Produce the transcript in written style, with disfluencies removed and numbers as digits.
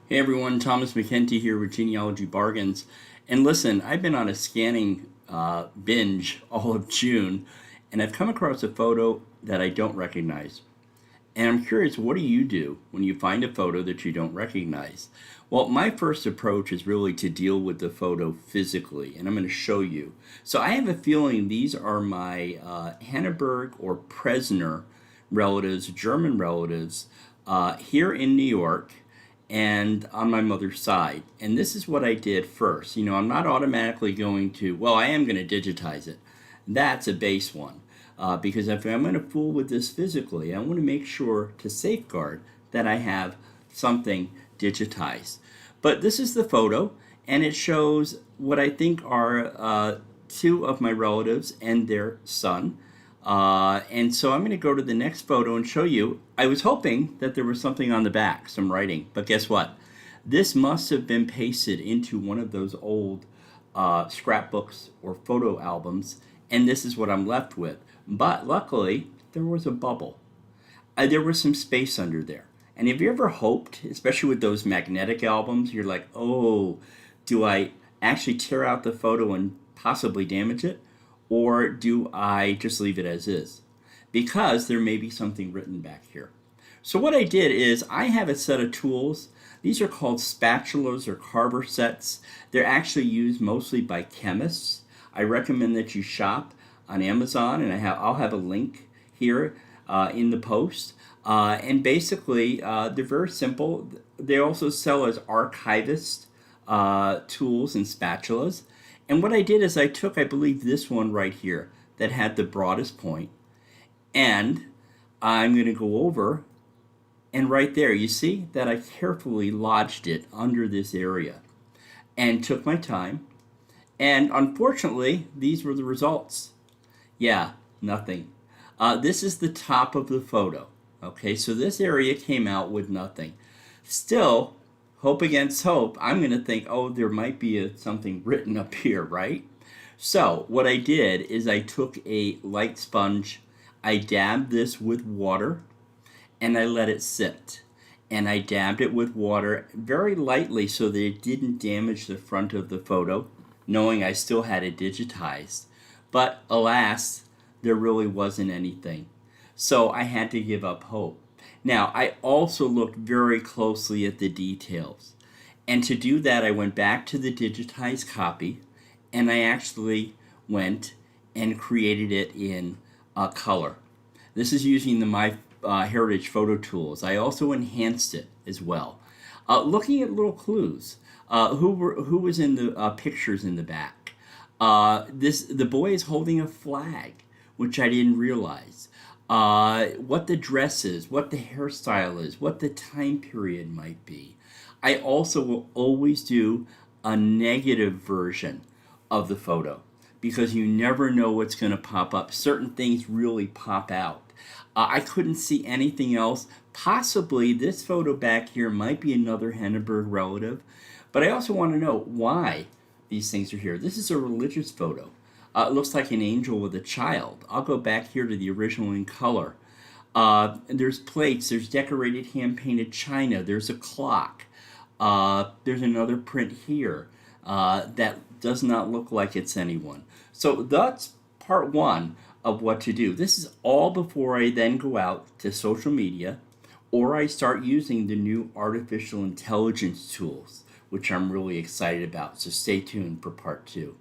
Hey everyone, Thomas MacEntee here with Genealogy Bargains. And listen, I've been on a scanning binge all of June, and I've come across a photo that I don't recognize. And I'm curious, what do you do when you find a photo that you don't recognize? Well, my first approach is really to deal with the photo physically, and I'm going to show you. So I have a feeling these are my Hanneberg or Presner relatives, German relatives, here in New York and on my mother's side. And this is what I did first. I'm not automatically going to, well, I am going to digitize it. That's a base one. Because if I'm going to fool with this physically, I want to make sure to safeguard that I have something digitized. But this is the photo, and it shows what I think are two of my relatives and their son. And so I'm going to go to the next photo and show you. I was hoping that there was something on the back, some writing, but guess what? This must have been pasted into one of those old scrapbooks or photo albums, and this is what I'm left with. But luckily, there was a bubble. There was some space under there. And have you ever hoped, especially with those magnetic albums, you're like, oh, do I actually tear out the photo and possibly damage it? Or do I just leave it as is? Because there may be something written back here. So what I did is I have a set of tools. These are called spatulas or carver sets. They're actually used mostly by chemists. I recommend that you shop on Amazon, and I'll have a link here in the post. And basically, they're very simple. They also sell as archivist tools and spatulas. And what I did is I took, I believe, this one right here that had the broadest point, and I'm going to go over, and right there, you see that I carefully lodged it under this area and took my time. And unfortunately, these were the results. Yeah, nothing. This is the top of the photo. Okay, so this area came out with nothing. Still, hope against hope, I'm going to think, oh, there might be something written up here, right? So what I did is I took a light sponge, I dabbed this with water, and I let it sit. And I dabbed it with water very lightly so that it didn't damage the front of the photo, knowing I still had it digitized. But alas, there really wasn't anything. So I had to give up hope. Now, I also looked very closely at the details. And to do that, I went back to the digitized copy, and I actually went and created it in color. This is using the My Heritage photo tools. I also enhanced it as well. Looking at little clues. Who was in the pictures in the back? The boy is holding a flag, which I didn't realize. What the dress is, what the hairstyle is, what the time period might be. I also will always do a negative version of the photo because you never know what's going to pop up. Certain things really pop out. I couldn't see anything else. Possibly this photo back here might be another Henneberg relative, but I also want to know why these things are here. This is a religious photo. It looks like an angel with a child. I'll go back here to the original in color. There's plates, there's decorated hand-painted china, there's a clock. There's another print here that does not look like it's anyone. So that's part one of what to do. This is all before I then go out to social media or I start using the new artificial intelligence tools, which I'm really excited about. So stay tuned for part two.